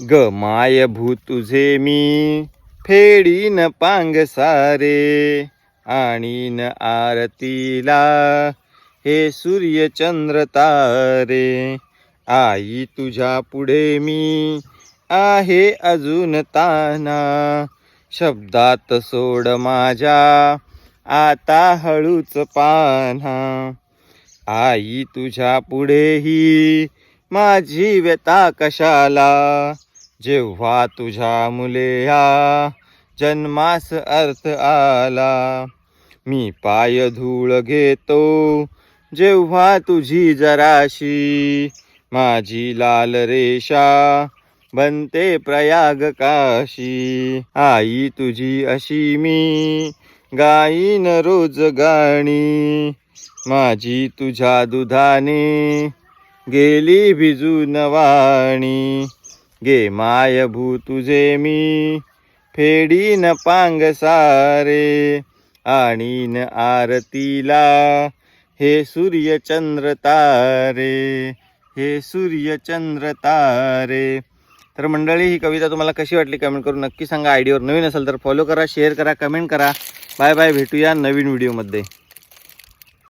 ग माय भू तुझे मी फेडीन पांग सारे, आणीन आरतीला हे सूर्य चंद्र तारे. आई तुझ्या पुढे मी आहे अजून ताना, शब्दात सोड माझ्या आता हळूच पान्हा. आई तुझ्या पुढेही माझी व्यथा कशाला, जेव्हा तुझ्या मुले या जन्मास अर्थ आला. मी पाय धूळ घेतो जेव्हा तुझी जराशी, माझी लाल रेषा बनते प्रयाग काशी. आई तुझी अशी मी गाईन रोज गाणी, माझी तुझ्या दुधाने गेली भिजून वाणी. गे माय भू तुझे मी फेडीन पांग सारे, आणीन आरतीला हे सूर्य चंद्र तारे, हे सूर्य चंद्र तारे. तर मंडळी, ही कविता तुम्हाला कशी वाटली कमेंट करून नक्की सांगा. आयडीवर नवीन असेल तर फॉलो करा, शेअर करा, कमेंट करा. बाय बाय, भेटूया नवीन व्हिडिओमध्ये.